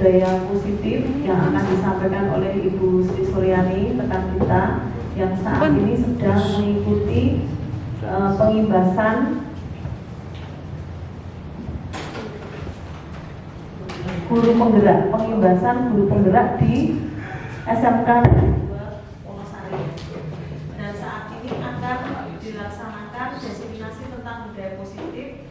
budaya positif yang akan disampaikan oleh Ibu Sri Suryani rekan kita yang saat ini sedang mengikuti pengimbasan guru penggerak di SMK Wonosari. Dan saat ini akan dilaksanakan diseminasi tentang budaya positif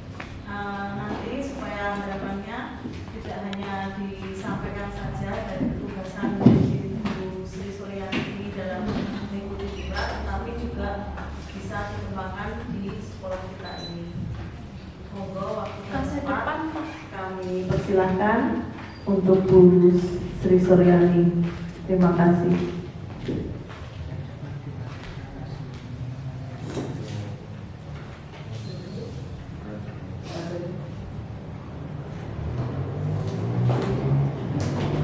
nanti supaya harapannya tidak hanya disampaikan saja dari petugasan Ibu Sri Suryani ini dalam mengikuti juga, tetapi juga bisa dikembangkan di sekolah kita ini. Monggo waktu depan kami persilahkan untuk Bu Sri Suryani. Terima kasih.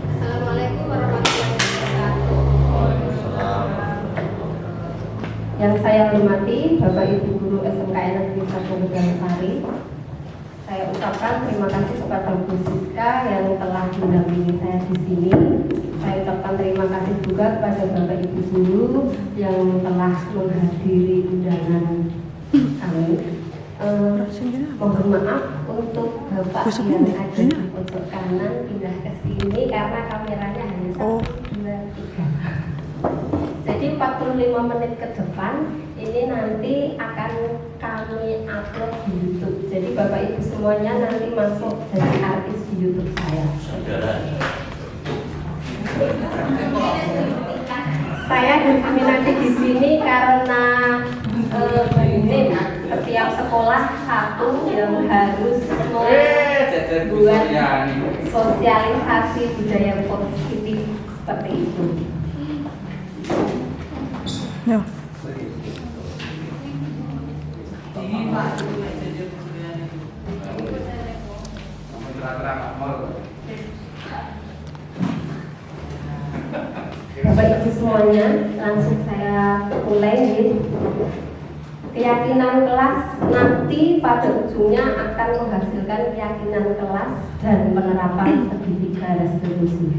Assalamualaikum warahmatullahi wabarakatuh. Yang saya hormati Bapak Ibu Guru SMKN Negeri 1 Medangsari, saya ucapkan terima kasih kepada Bu Siska yang telah mendampingi saya di sini. Saya ucapkan terima kasih juga kepada Bapak Ibu Guru yang telah menghadiri undangan kami. Mohon maaf untuk Bapak yang ada di pojok kanan pindah ke sini karena kameranya hanya 1, 2, 3. Jadi 45 menit ke depan ini nanti akan kami upload di YouTube. Jadi Bapak Ibu semuanya nanti masuk jadi artis di YouTube saya. Saya diseminasi di sini karena ini setiap sekolah satu yang harus membuat sosialisasi budaya positif seperti itu. Ya. Bapak Ibu semuanya, langsung saya mulai nih. Keyakinan kelas nanti pada ujungnya akan menghasilkan keyakinan kelas dan penerapan segitiga dan seterusnya.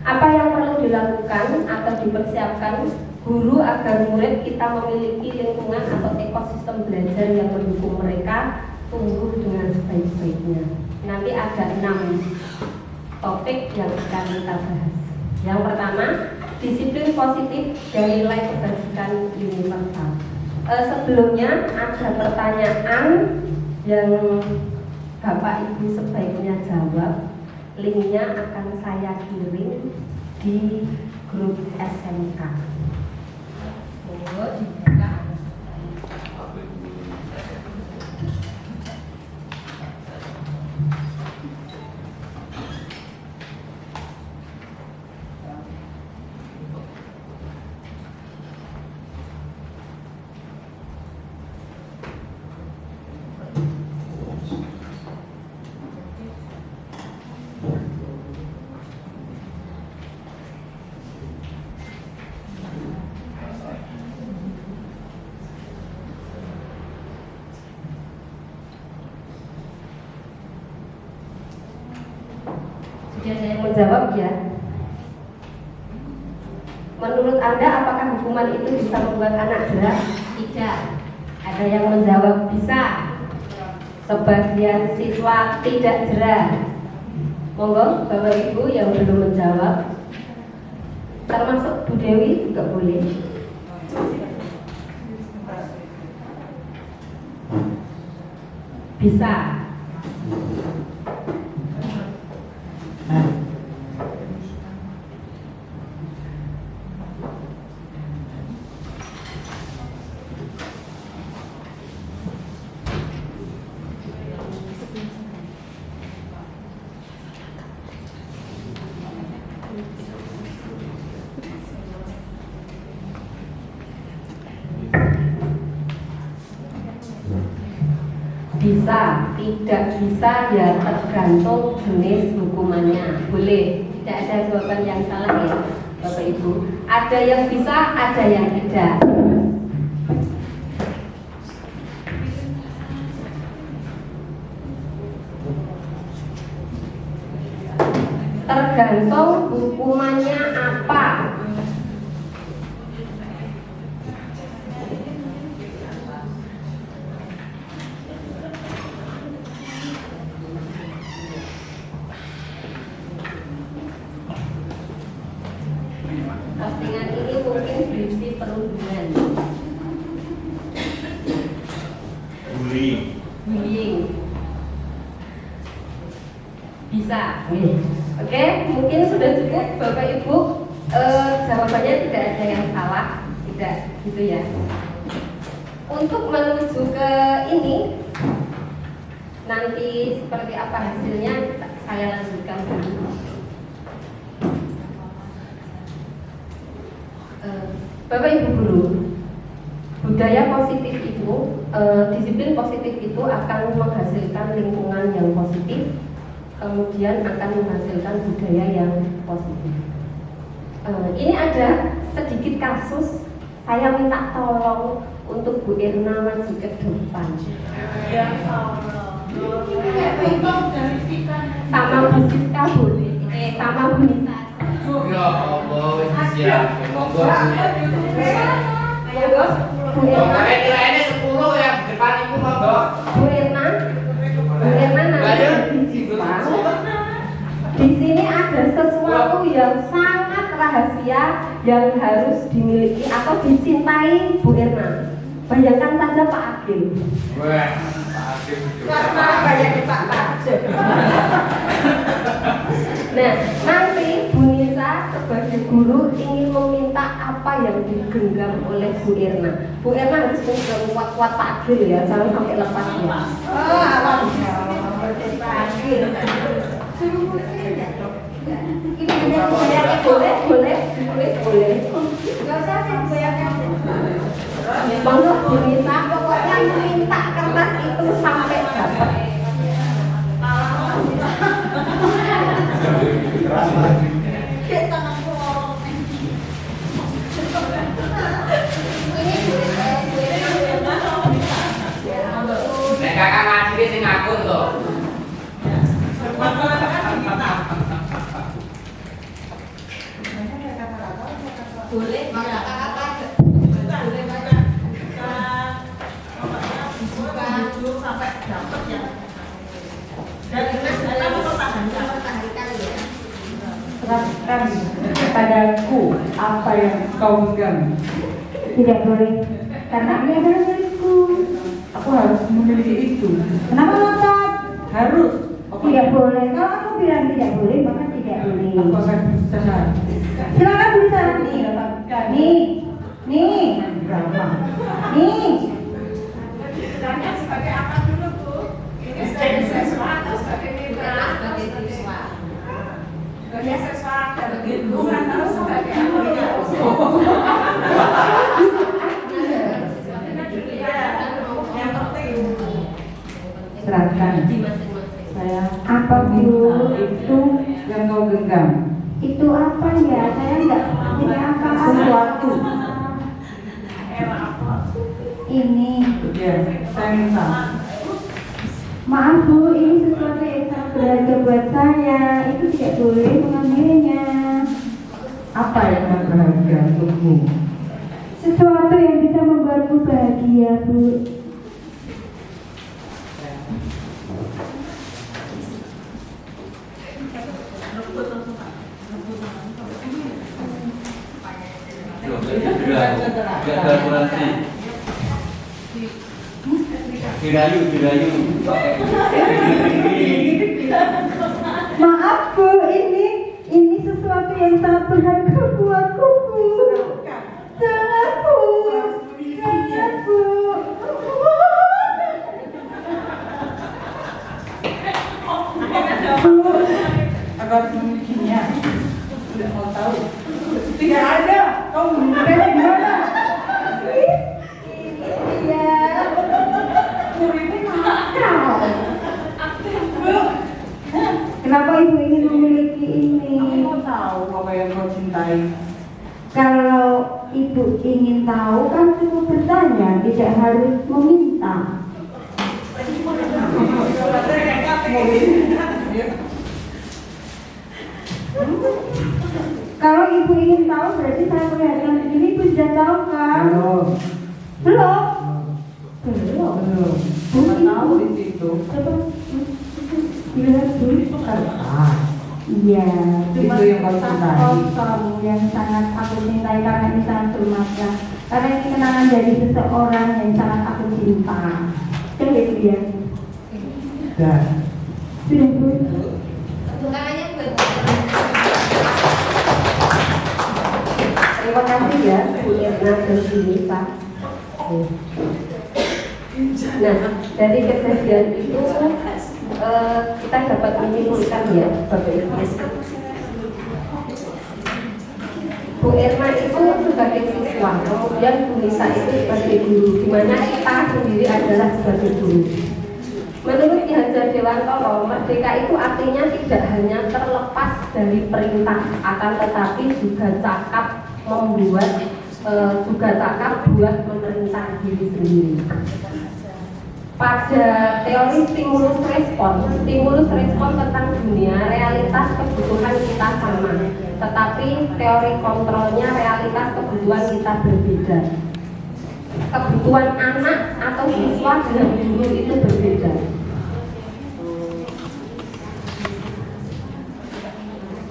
Apa yang perlu dilakukan atau dipersiapkan guru agar murid kita memiliki lingkungan atau ekosistem belajar yang mendukung mereka tumbuh dengan sebaik-baiknya. Nanti ada 6 topik yang akan kita bahas. Yang pertama, disiplin positif dan nilai kebajikan universal. Sebelumnya ada pertanyaan yang Bapak Ibu sebaiknya jawab. Linknya akan saya kirim di grup SMK. Sudah ada yang menjawab ya? Menurut Anda apakah hukuman itu bisa membuat anak jerah? Tidak. Ada yang menjawab bisa. Sebagian siswa tidak jerah. Monggo Bapak Ibu yang belum menjawab, termasuk Bu Dewi juga boleh. Bisa. Bisa, tidak bisa ya tergantung jenis hukumannya. Boleh, tidak ada jawaban yang salah ya Bapak Ibu. Ada yang bisa, ada yang tidak. Tergantung hukumannya apa. Postingan ini mungkin berisi perundungan, bullying, bisa. Oke, mungkin sudah cukup Bapak Ibu. Jawabannya tidak ada yang salah, tidak gitu ya. Untuk menuju ke ini, nanti seperti apa hasilnya saya lanjutkan dulu. Bapak Ibu guru, budaya positif itu, disiplin positif itu akan menghasilkan lingkungan yang positif, kemudian akan menghasilkan budaya yang positif. Ini ada sedikit kasus, saya minta tolong untuk Bu Irna maju ke depan. Ya Allah. Sama Bu Siska boleh, sama Bu Nisa. Ya Allah, siap. Monggo. Bu Irna. Nilainya 10 ya, depan ibu monggo. Bu Irna nanti di sini ada sesuatu yang sangat rahasia yang harus dimiliki atau dicintai Bu Irna. Bayangkan saja Pak Agil. Wah, Pak Agil. Bayangin Pak Agil. Nah, nanti Bu Nisa sebagai guru ingin meminta apa yang digenggam oleh Bu Irna. Bu Irna harus memegang kuat-kuat Pak Agil ya, jangan sampai lepas ya. Pak Agil. Boleh. Monggo Bu Nisa, pokoknya minta kertas itu sampai dapat. Nek kakak ngaji sing ngakun to. Boleh sampai dapat ya. Dan kita mempertahankan ya. Serahkan kepadaku apa yang kau genggam. Tidak boleh, karena ini adalah milikku. Aku harus memiliki itu. Kenapa ngotot? Harus. Tidak boleh. Kalau aku bilang tidak boleh, maka tidak boleh. Aku akan berusaha. Silakan bisa. Nih, Drama. nih. Istilahnya sebagai apa dulu Bu? Ini sebagai siswa atau sebagai mitra? sebagai siswa. Sebagai siswa dan bukan harus sebagai apa? Yang penting Serahkan. Di masing-masing. Saya Apa minta Bu? itu yang kau genggam. Itu apa ya? Saya tidak apa-apa. Sesuatu. Ini. Ya, saya minta. Maaf Bu, ini sesuatu yang sangat berharga buat saya. Itu tidak boleh mengambilnya. Apa yang sangat berharga untukmu? Sesuatu yang bisa membuatku bahagia Bu. Dirayu. Maaf Bu, ini sesuatu yang sangat berharga buatku Bu. Jangan Bu, jangan Bu. Aku harus memilikinya. Tidak mau tahu. Tidak ada. Kau menemukannya di mana? Ya, Muridnya nakal. kenapa Ibu ingin memiliki ini? Aku mau tahu apa yang kau cintai. Kalau Ibu ingin tahu kan cukup bertanya, tidak harus meminta. Kalau ibu ingin tahu berarti saya perlihatkan sendiri. Ibu sudah tahu kan? Belum. Belum. Bukan tahu di situ. Coba dilihat dulu. Iya. Itu yang kau cintai. Kamu yang sangat aku cintai karena ini sangat bermakna. Karena ini kenangan dari seseorang yang sangat aku cinta. Kan itu dia. Dan Sudah Bu. Tangannya buat Terima kasih ya Bu Irna dan Bu Nisa. Nah, dari kejadian itu kita dapat menyimpulkan ya Bapak Ibu. Bu Irma itu sebagai siswa, kemudian Bu Nisa itu sebagai guru, di mana kita sendiri adalah sebagai guru. Menurut Ki Hajar Dewantoro, merdeka itu artinya tidak hanya terlepas dari perintah, akan tetapi juga cakap membuat, juga cakap buat memerintah diri sendiri. Pada teori stimulus respon tentang dunia, realitas kebutuhan kita sama, tetapi teori kontrolnya realitas kebutuhan kita berbeda. Kebutuhan anak atau siswa dengan guru itu berbeda.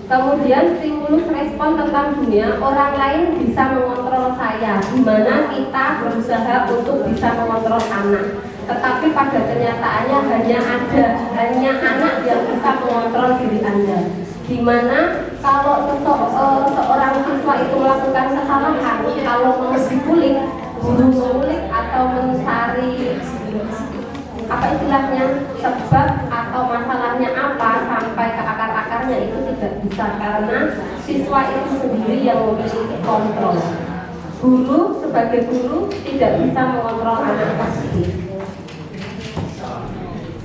Kemudian stimulus respon tentang dunia, orang lain bisa mengontrol saya, di mana kita berusaha untuk bisa mengontrol anak. Tetapi pada kenyataannya hanya anak yang bisa mengontrol diri Anda. Di mana kalau seorang siswa itu melakukan kesalahan, kalau mau dikulik, guru mengulik atau mencari apa istilahnya sebab atau masalahnya apa sampai ke akar-akarnya itu tidak bisa, karena siswa itu sendiri yang memiliki kontrol. Guru sebagai guru tidak bisa mengontrol anak tersebut.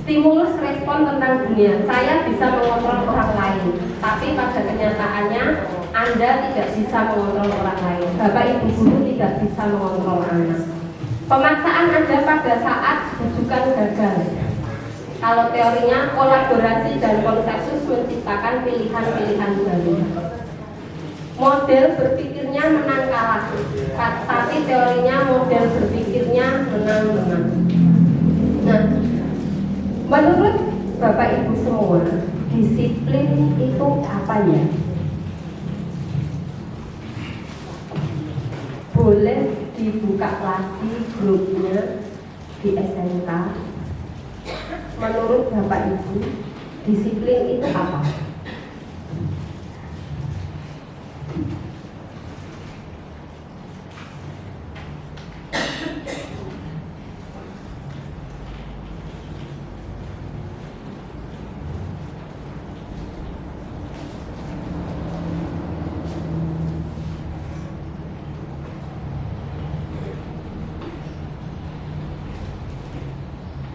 Stimulus respon tentang dunia, saya bisa mengontrol orang lain, tapi pada kenyataannya Anda tidak bisa mengontrol orang lain. Bapak Ibu guru tidak bisa mengontrol anak. Pemaksaan ada pada saat rujukan gagal. Kalau teorinya kolaborasi dan konsensus menciptakan pilihan-pilihan baru. Model berpikirnya menang kalah, tapi teorinya model berpikirnya menang-menang. Nah, menurut Bapak Ibu semua, disiplin itu apa ya? Boleh dibuka lagi grupnya di SMK. Menurut Bapak Ibu, disiplin itu apa?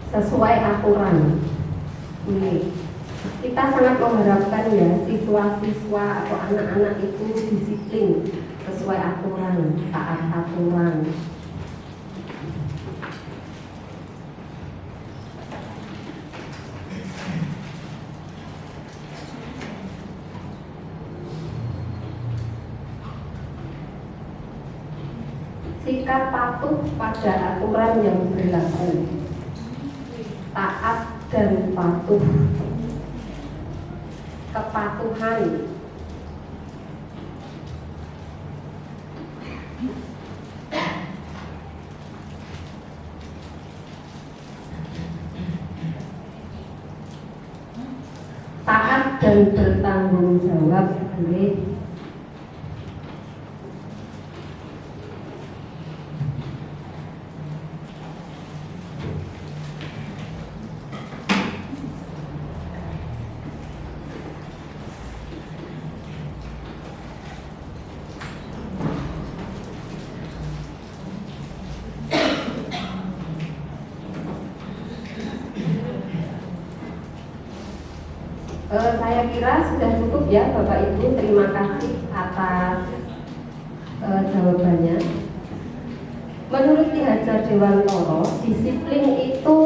Sesuai aturan. Ini kita sangat mengharapkan ya siswa-siswa atau anak-anak itu disiplin sesuai aturan, taat aturan. Sikap patuh pada aturan yang berlaku, taat dan patuh, kepatuhan, taat dan bertanggung jawab. Saya kira sudah cukup ya Bapak Ibu. Terima kasih atas jawabannya. Menurut Ki Hajar Dewantoro, disiplin itu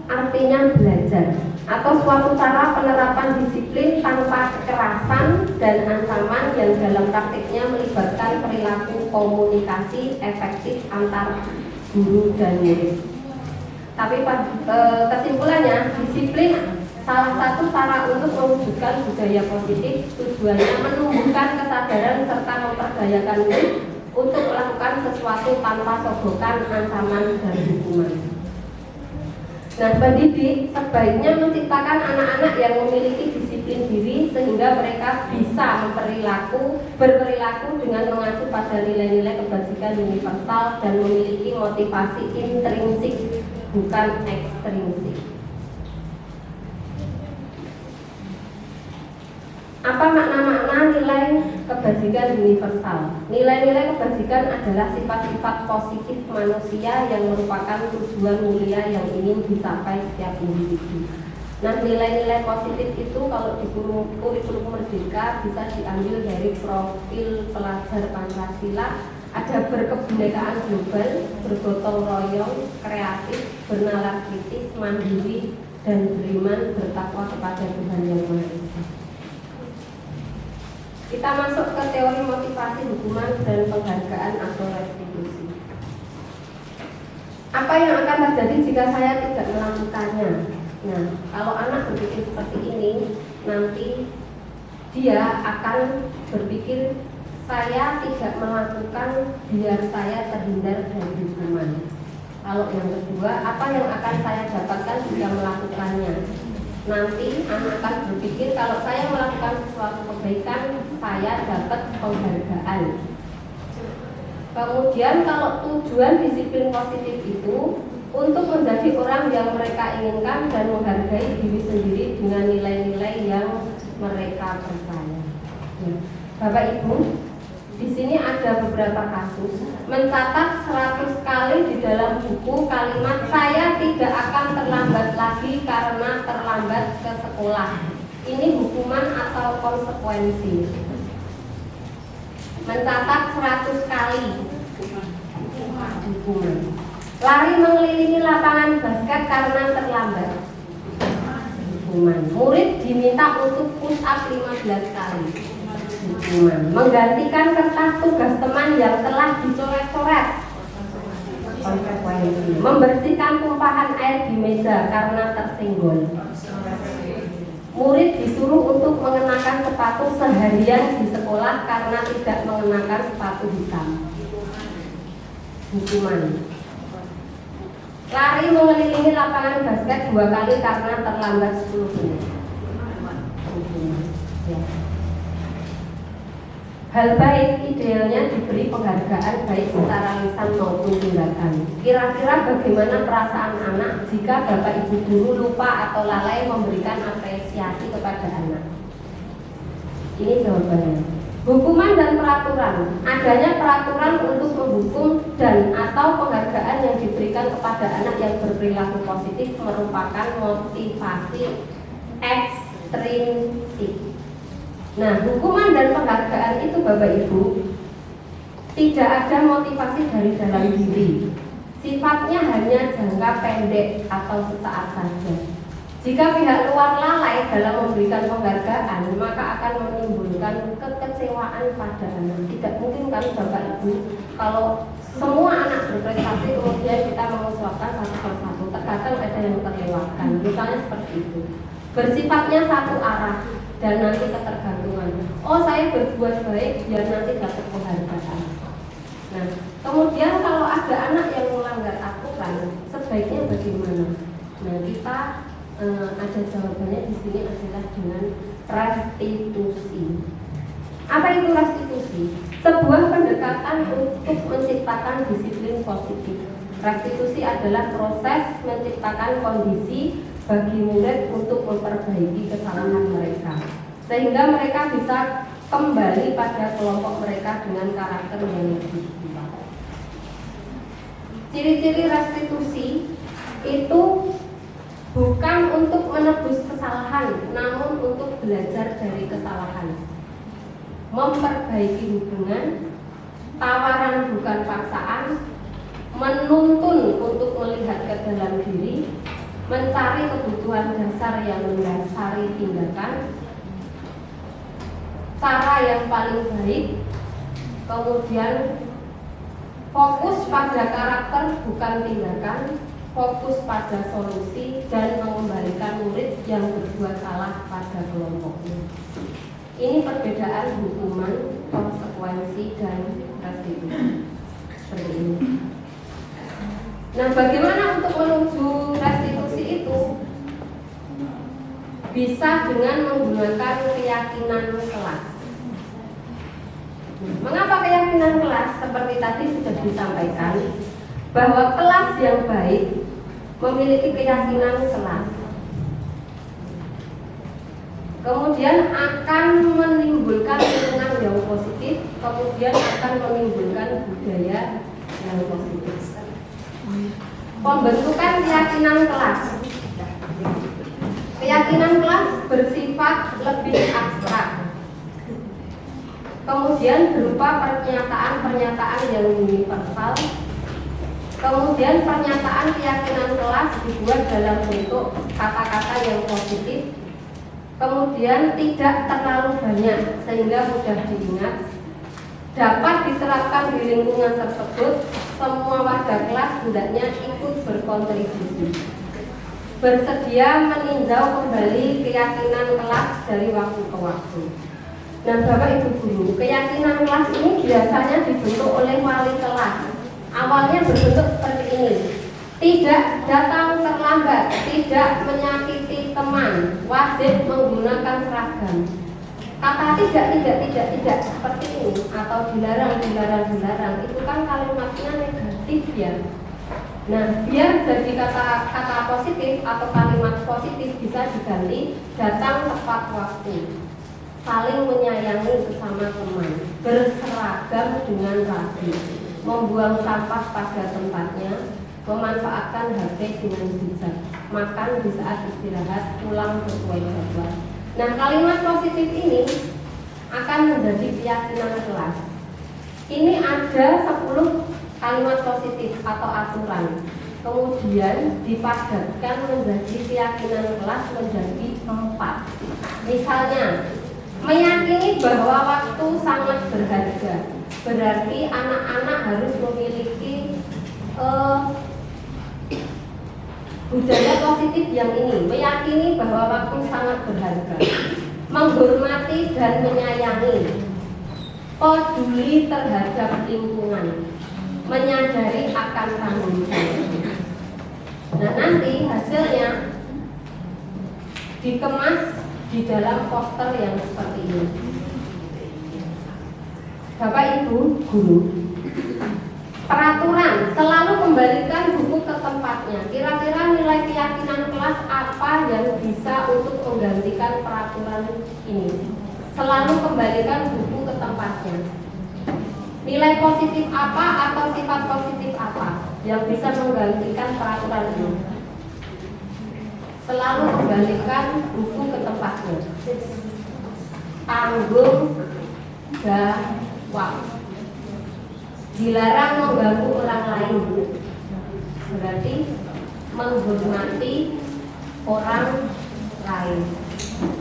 artinya belajar. atau suatu cara penerapan disiplin tanpa kekerasan dan ancaman yang dalam praktiknya melibatkan perilaku komunikasi efektif antar guru dan murid. Tapi kesimpulannya, disiplin salah satu cara untuk mewujudkan budaya positif, tujuannya menumbuhkan kesadaran serta memperdayakan murid untuk melakukan sesuatu tanpa sogokan, ancaman, dan hukuman. Nah, pendidik sebaiknya menciptakan anak-anak yang memiliki disiplin diri sehingga mereka bisa berperilaku dengan mengacu pada nilai-nilai kebajikan universal dan memiliki motivasi intrinsik bukan ekstrinsik. Apa makna-makna nilai kebajikan universal? Nilai-nilai kebajikan adalah sifat-sifat positif manusia yang merupakan tujuan mulia yang ingin dicapai setiap individu. Nah, nilai-nilai positif itu kalau di kurikulum Merdeka bisa diambil dari profil pelajar Pancasila. Ada berkebinekaan global, bergotong royong, kreatif, bernalar kritis, mandiri, dan beriman bertakwa kepada Tuhan Yang Maha Esa. Kita masuk ke teori motivasi hukuman dan penghargaan atau restitusi. Apa yang akan terjadi jika saya tidak melakukannya? Nah, kalau anak berpikir seperti ini, nanti dia akan berpikir saya tidak melakukan biar saya terhindar dari hukuman. Kalau yang kedua, apa yang akan saya dapatkan jika melakukannya? Nanti anak akan berpikir kalau saya melakukan sesuatu kebaikan, saya dapat penghargaan. Kemudian kalau tujuan disiplin positif itu untuk menjadi orang yang mereka inginkan dan menghargai diri sendiri dengan nilai-nilai yang mereka percaya. Ya. Bapak Ibu, di sini ada beberapa kasus mencatat 100 kali di dalam buku kalimat saya tidak akan terlambat lagi karena terlambat ke sekolah. Ini hukuman atau konsekuensi. Mencatat 100 kali hukuman. Lari mengelilingi lapangan basket karena terlambat. Hukuman. Murid diminta untuk push up 15 kali. Hukuman. Menggantikan kertas tugas teman yang telah dicoret-coret. Konsekuensi. Membersihkan tumpahan air di meja karena tersenggol. Murid disuruh untuk mengenakan sepatu seharian di sekolah karena tidak mengenakan sepatu hitam. Hukuman. Lari mengelilingi lapangan basket 2 kali karena terlambat 10 menit. Hukuman. Ya. Hal baik idealnya diberi penghargaan baik secara lisan maupun tindakan. Kira-kira bagaimana perasaan anak jika bapak ibu guru lupa atau lalai memberikan apresiasi kepada anak? Ini jawabannya. Hukuman dan peraturan. Adanya peraturan untuk menghukum dan atau penghargaan yang diberikan kepada anak yang berperilaku positif merupakan motivasi ekstrinsik. Nah, hukuman dan penghargaan itu Bapak Ibu tidak ada motivasi dari dalam diri. Sifatnya hanya jangka pendek atau sesaat saja. Jika pihak luar lalai dalam memberikan penghargaan, maka akan menimbulkan kekecewaan pada anak. Tidak mungkin kan Bapak Ibu kalau semua anak berprestasi kemudian kita mengusulkan satu persatu, terkadang ada yang terlewatkan. Misalnya seperti itu. Bersifatnya satu arah dan nanti ketergantungan. Oh, saya berbuat baik biar nanti dapat penghargaan. Nah, kemudian kalau ada anak yang melanggar aturan, sebaiknya bagaimana? Nah, kita ada jawabannya di sini adalah dengan restitusi. Apa itu restitusi? Sebuah pendekatan untuk menciptakan disiplin positif. Restitusi adalah proses menciptakan kondisi bagi murid untuk memperbaiki kesalahan mereka, sehingga mereka bisa kembali pada kelompok mereka dengan karakter yang lebih baik. Ciri-ciri restitusi itu bukan untuk menebus kesalahan, namun untuk belajar dari kesalahan, memperbaiki hubungan, tawaran bukan paksaan, menuntun untuk melihat ke dalam diri, mencari kebutuhan dasar yang mendasari tindakan, cara yang paling baik, kemudian fokus pada karakter bukan tindakan, fokus pada solusi, dan mengembalikan murid yang berbuat salah pada kelompoknya. Ini perbedaan hukuman, konsekuensi, dan restitusi. Seperti ini. Nah, bagaimana untuk menuju restitusi itu? Bisa dengan menggunakan keyakinan kelas. Mengapa keyakinan kelas? Seperti tadi sudah disampaikan, bahwa kelas yang baik memiliki keyakinan kelas, kemudian akan menimbulkan lingkungan yang positif, kemudian akan menimbulkan budaya yang positif. Pembentukan keyakinan kelas. Keyakinan kelas bersifat lebih abstrak, kemudian berupa pernyataan-pernyataan yang universal. Kemudian pernyataan keyakinan kelas dibuat dalam bentuk kata-kata yang positif, kemudian tidak terlalu banyak sehingga mudah diingat, dapat diterapkan di lingkungan tersebut. Semua warga kelas hendaknya ikut berkontribusi, bersedia meninjau kembali keyakinan kelas dari waktu ke waktu. Nah, Bapak Ibu Guru, keyakinan kelas ini biasanya dibentuk oleh wali kelas. Awalnya berbentuk seperti ini: tidak datang terlambat, tidak menyakiti teman, wajib menggunakan seragam. Kata tidak seperti ini, atau dilarang, itu kan kalimatnya negatif ya. Nah, biar jadi kata positif atau kalimat positif bisa diganti datang tepat waktu, saling menyayangi sesama teman, berseragam dengan rapi, membuang sampah pada tempatnya, memanfaatkan HP dengan bijak, makan di saat istirahat, pulang sesuai jadwal. Nah, kalimat positif ini akan menjadi keyakinan kelas. Ini ada 10 kalimat positif atau aturan, kemudian dipadatkan menjadi keyakinan kelas menjadi 4. Misalnya, meyakini bahwa waktu sangat berharga, berarti anak-anak harus memiliki budaya positif yang ini, meyakini bahwa waktu sangat berharga, menghormati dan menyayangi, peduli terhadap lingkungan, menyadari akan tanggung jawab. Nah, nanti hasilnya dikemas di dalam poster yang seperti ini. Bapak Ibu Guru, peraturan selalu kembalikan buku ke tempatnya. Kira-kira nilai keyakinan kelas apa yang bisa untuk menggantikan peraturan ini? Selalu kembalikan buku ke tempatnya. Nilai positif apa atau sifat positif apa yang bisa menggantikan peraturan ini? Selalu kembalikan buku ke tempatnya. Tanggung jawab. Dilarang mengganggu orang lain, berarti menghormati orang lain.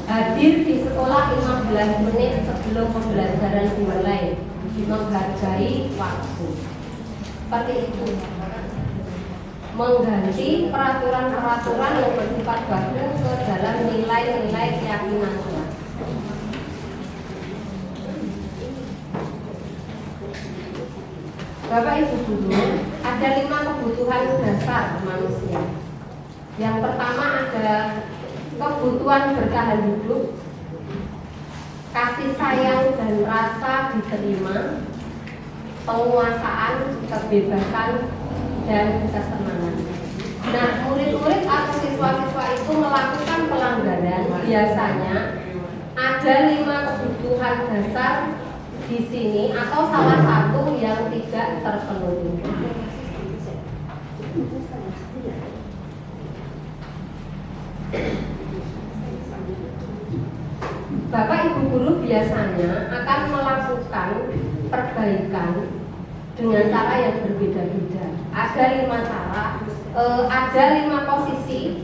Hadir di sekolah 15 menit sebelum pembelajaran dimulai, menghargai waktu. Seperti itu. Mengganti peraturan-peraturan yang bersifat baku ke dalam nilai-nilai keyakinan kelas. Bapak Ibu Guru, ada 5 kebutuhan dasar manusia. Yang pertama ada kebutuhan bertahan hidup, kasih sayang dan rasa diterima, penguasaan, kebebasan, dan kesenangan. Nah, murid-murid atau siswa-siswa itu melakukan pelanggaran, biasanya ada 5 kebutuhan dasar di sini atau salah satu yang tidak terpenuhi. Bapak Ibu Guru biasanya akan melakukan perbaikan dengan cara yang berbeda-beda. Ada 5 cara Ada 5 posisi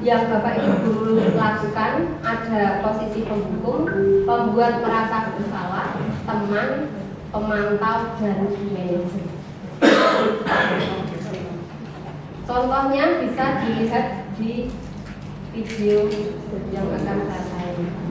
yang Bapak Ibu guru lakukan. Ada posisi pendukung, pembuat merasa bersalah, teman, pemantau, dan manajer. Contohnya bisa dilihat di video yang akan saya tayangkan.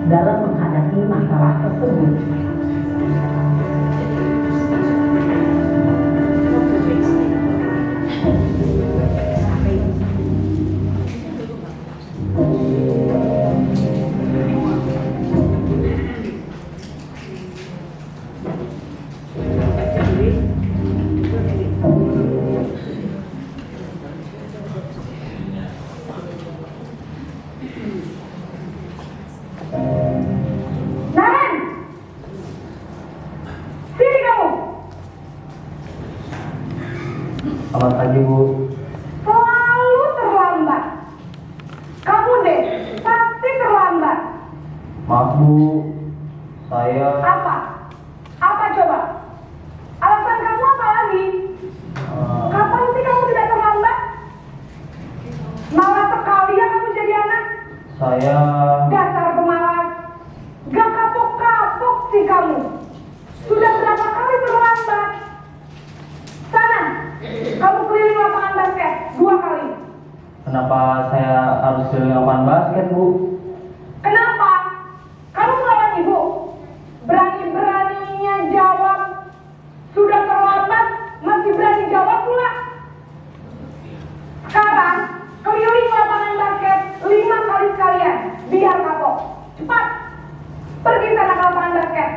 dalam menghadapi masalah tersebut. Selamat pagi, Bu. Selalu terlambat. Kamu deh, pasti terlambat. Maaf, Bu. Saya... Apa? Apa coba? Alasan kamu apa lagi? Kapan sih kamu tidak terlambat? Malas sekali ya kamu jadi anak. Saya... Dasar pemalas. Gak kapok-kapok sih kamu. Sudah berapa kali terlambat? Sana, kamu keliling lapangan basket 2 kali. Kenapa saya harus keliling lapangan basket, Bu? Kenapa? Kamu melawan ibu. Berani-beraninya jawab. Sudah terlambat, masih berani jawab pula. Sekarang, keliling lapangan basket 5 kali sekalian. Biar kapok. Cepat. Pergi sana ke lapangan basket.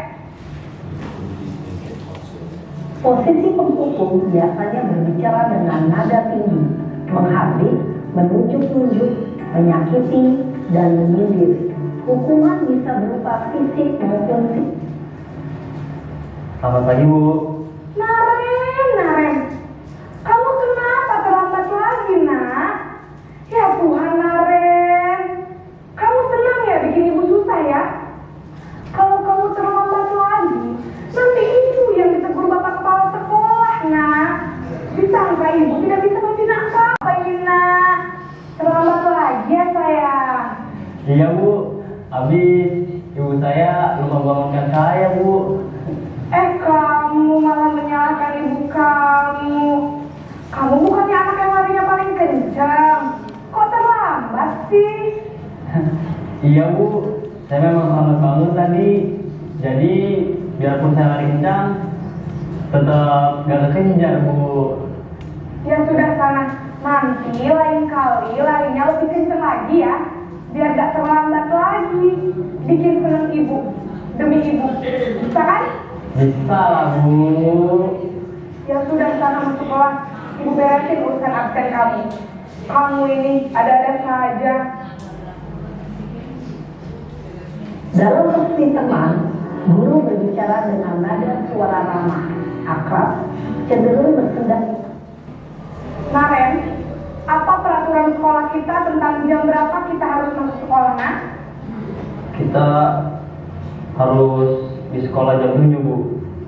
Posisi penghukum biasanya berbicara dengan nada tinggi, menghardik, menunjuk-nunjuk, menyakiti, dan menyindir. Hukuman bisa berupa fisik maupun psikis. Selamat pagi, Bu. Naren. Kamu kenapa terlambat lagi, nak? Ya Tuhan, Naren. Kamu senang ya bikin ibu susah ya? Kalau kamu terlambat lagi, nanti ibu Iya Bu, saya memang selamat bangun tadi. Jadi biarpun saya lari kencang, tetap gak kekejar Bu. Ya sudah sana, nanti lain kali larinya lebih kenceng lagi ya, biar gak terlambat lagi. Bikin seneng ibu, demi ibu, bisa kan? Bisa lah Bu. Ya sudah sana masuk kelas, ibu beresin urusan absen kamu. Kamu ini ada-ada saja. Dalam sesi teman, guru berbicara dengan nada suara ramah, akrab, cenderung bersendak. Naren, apa peraturan sekolah kita tentang jam berapa kita harus masuk sekolah, nak? Kita harus di sekolah jam 7 Bu.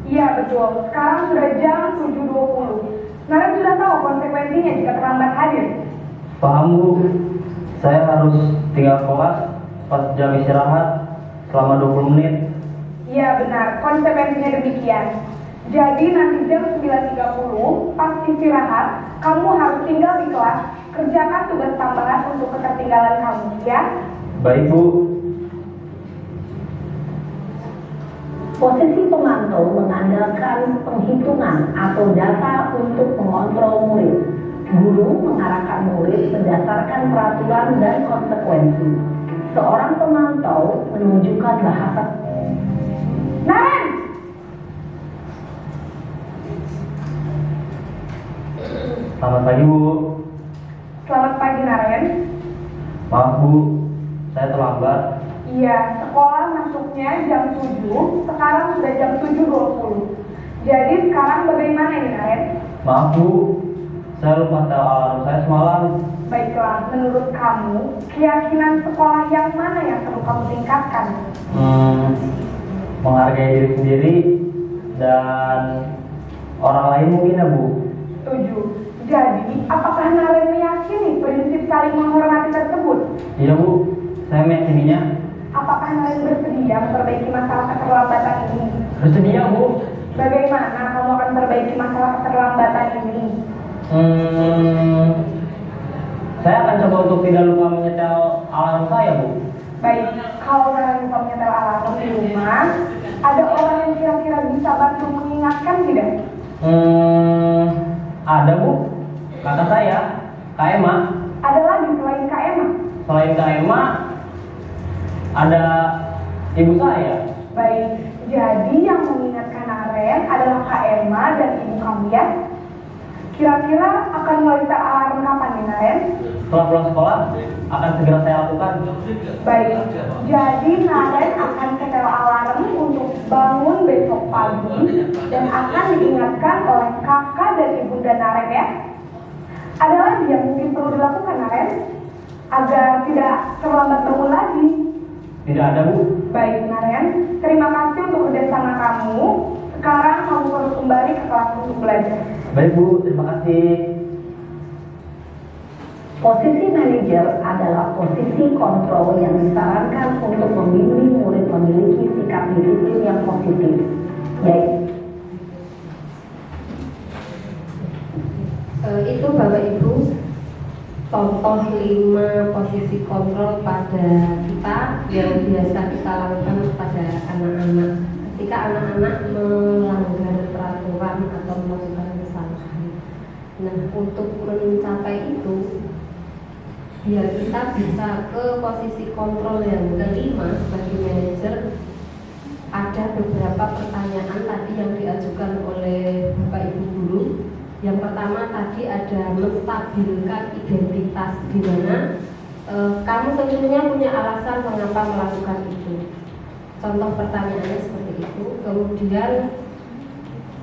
Iya betul, sekarang sudah jam 7.20. Naren sudah tahu konsekuensinya jika terlambat hadir. Paham Bu, saya harus tinggal kelas pas jam istirahat selama 20 menit. Iya benar, konsekuensinya demikian. Jadi nanti jam 9.30 pas istirahat, kamu harus tinggal di kelas, kerjakan tugas tambahan untuk ketertinggalan kamu, ya? Baik Bu. Posisi pemantau mengandalkan penghitungan atau data untuk mengontrol murid. Guru mengarahkan murid berdasarkan peraturan dan konsekuensi. Seorang pemantau menunjukkan bahasa. Naren! Selamat pagi Bu. Selamat pagi Naren. Maaf Bu, saya terlambat. Iya, sekolah masuknya jam 7, sekarang sudah jam 7.20. Jadi sekarang bagaimana ini Naren? Maaf Bu, saya lupa setel alarm saya semalam. Baiklah, menurut kamu, keyakinan sekolah yang mana yang perlu kamu tingkatkan? Menghargai diri sendiri dan orang lain mungkin ya Bu. Setuju. Jadi, apakah Naren meyakini prinsip saling menghormati tersebut? Iya Bu, saya meyakininya. Apakah Naren bersedia memperbaiki masalah keterlambatan ini? Bersedia Bu. Bagaimana kamu akan memperbaiki masalah keterlambatan ini? Saya akan coba untuk tidak lupa menyetel alarm saya Bu. Baik, kalau Naren lupa menyetel alarm di rumah, ada orang yang kira-kira bisa bantu mengingatkan tidak? Ada Bu, kata saya, Kak Emma. Ada lagi selain Kak Emma? Selain Kak Emma, ada ibu saya. Baik, jadi yang mengingatkan Naren adalah Kak Emma dan ibu kamu ya? Kira-kira akan mulai setel alarm kapan nih Naren? Setelah pulang sekolah, akan segera saya lakukan. Baik, jadi Naren akan setel alarm untuk bangun besok pagi dan akan diingatkan oleh kakak dan ibunda Naren ya. Ada lagi yang mungkin perlu dilakukan Naren agar tidak terlambat bangun lagi? Tidak ada Bu. Baik Naren, terima kasih untuk kerjasama kamu. Sekarang kamu harus kembali ke kelas untuk belajar. Baik Bu, terima kasih. Posisi manajer adalah posisi kontrol yang disarankan untuk membimbing murid memiliki sikap disiplin yang positif, yaitu itu Bapak Ibu contoh 5 posisi kontrol pada kita yang biasa kita lakukan kepada anak-anak ketika anak-anak melanggar peraturan atau melakukan kesalahan. Nah, untuk mencapai itu biar kita bisa ke posisi kontrol yang kelima sebagai manajer, ada beberapa pertanyaan tadi yang diajukan oleh Bapak Ibu guru. Yang pertama tadi ada menstabilkan identitas, di mana kamu tentunya punya alasan mengapa melakukan itu. Contoh pertanyaannya seperti itu. Kemudian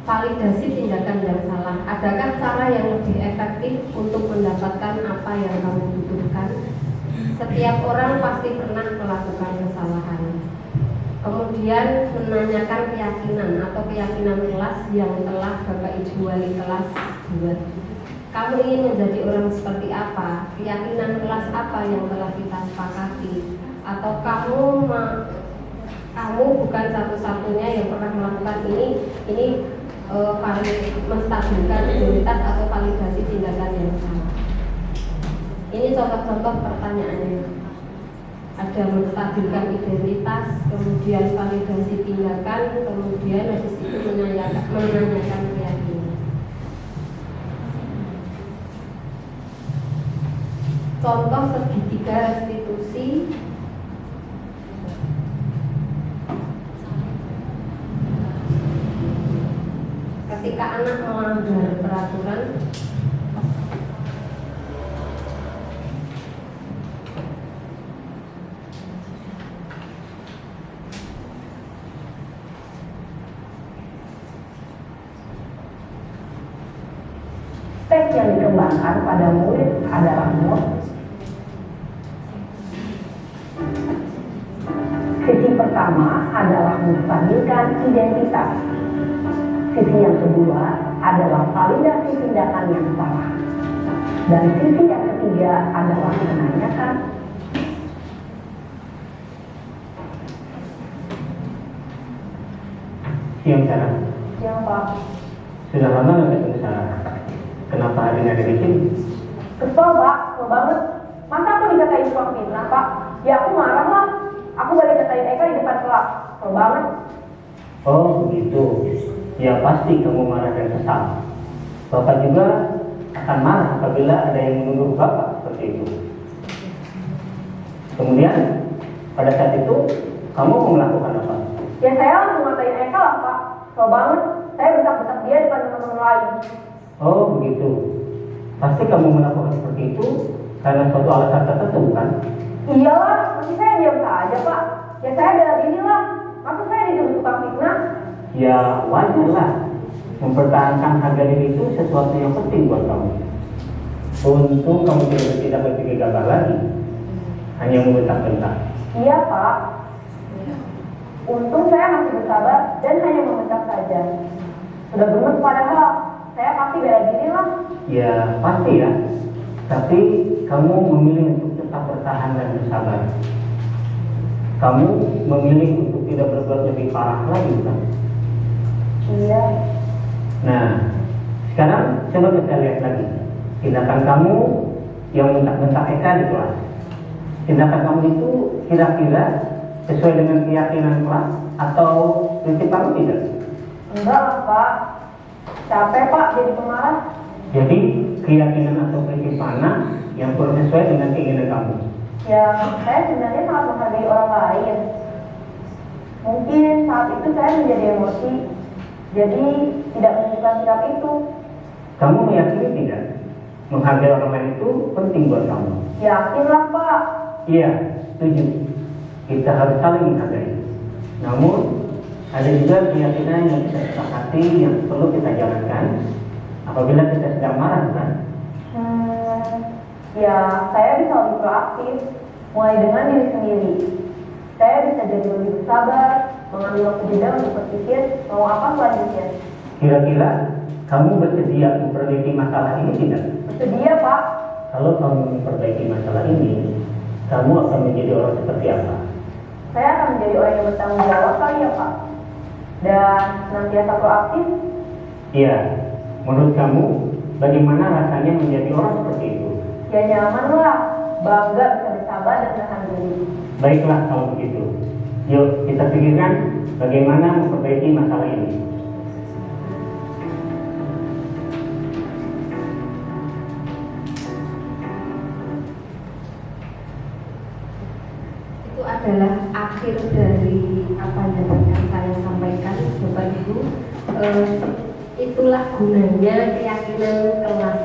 validasi tindakan yang salah. Adakah cara yang lebih efektif untuk mendapatkan apa yang kamu butuhkan? Setiap orang pasti pernah melakukan kesalahan. Kemudian menanyakan keyakinan atau keyakinan kelas yang telah Bapak Ibu wali kelas buat. Kamu ingin menjadi orang seperti apa? Keyakinan kelas apa yang telah kita sepakati? Atau kamu bukan satu-satunya yang pernah melakukan ini menstabilkan identitas atau validasi tindakan yang salah. Ini contoh-contoh pertanyaannya. ada menstabilkan identitas, kemudian validasi tindakan, kemudian habis itu menanyakan keyakinan. Contoh segitiga restitusi ketika anak melanggar peraturan teks yang dikembangkan pada murid adalah mod. Sisi pertama adalah menstabilkan identitas. Sisi yang kedua adalah validasi tindakan yang salah. Dan sisi yang ketiga adalah menanyakan. Siang Sarah. Siang Pak. Sudah lama nggak ketemu Sarah? Kenapa hari ini ada di sini? Kesel Pak, kesel banget. Masa aku dikatain tukang fitnah Pak? Ya aku marah lah. Aku balik katain Eka di depan kelas. Kesel banget. Oh begitu. Ya pasti kamu marah dan kesal. Bapak juga akan marah apabila ada yang menuduh Bapak seperti itu. Kemudian pada saat itu kamu mau melakukan apa? Ya saya langsung ngatain Eka lah Pak. Kesel banget. Saya bentak-bentak dia depan teman-teman lain. Oh begitu. Pasti kamu melakukan seperti itu karena suatu alasan tertentu bukan? Iyalah, masih saya diam saja Pak. Ya saya bela diri lah. Masa saya dituduh tukang fitnah? Ya wajar lah. Mempertahankan harga diri itu sesuatu yang penting buat kamu. Untung kamu tidak berpikir gagal lagi, hanya membentak-bentak. Iya Pak. Untung saya masih bersabar dan hanya membentak saja. Sudah gemes padahal. Saya pasti bela diri lah. Ya pasti ya. Tapi kamu memilih untuk tetap bertahan dan bersabar. Kamu memilih untuk tidak berbuat lebih parah lagi bukan? Iya. Nah, sekarang coba kita lihat lagi tindakan kamu yang bentak-bentak Eka di kelas. Tindakan kamu itu kira-kira sesuai dengan keyakinan kelas atau prinsip kamu tidak? Enggak lah Pak. Capek Pak jadi pemarah. Jadi keyakinan atau prinsip mana yang kurang sesuai dengan keinginan kamu? Ya, saya sebenarnya sangat menghargai orang lain. Mungkin saat itu saya menjadi emosi, jadi tidak menunjukkan sikap itu. Kamu meyakini tidak? Menghargai orang lain itu penting buat kamu. Yakinlah Pak. Iya, setuju. Kita harus saling menghargai. Namun ada juga keyakinan yang kita sepakati yang perlu kita jalankan apabila kita sedang marah, kan? Ya, saya bisa lebih proaktif, mulai dengan diri sendiri. Saya bisa jadi lebih bersabar, mengambil waktu jeda untuk berpikir mau apa selanjutnya. Kira-kira kamu bersedia memperbaiki masalah ini tidak? Bersedia Pak. Kalau kamu memperbaiki masalah ini, kamu akan menjadi orang seperti apa? Saya akan menjadi orang yang bertanggung jawab kali ya Pak. Dan senantiasa proaktif. Iya, menurut kamu bagaimana rasanya menjadi orang seperti itu? Ya nyaman lah, bangga bisa bersabar dan menahan diri. Baiklah kalau begitu. Yuk kita pikirkan bagaimana memperbaiki masalah ini. Itu adalah akhir dari apa yang akan saya sampaikan Bapak Ibu. Itulah gunanya keyakinan kelas,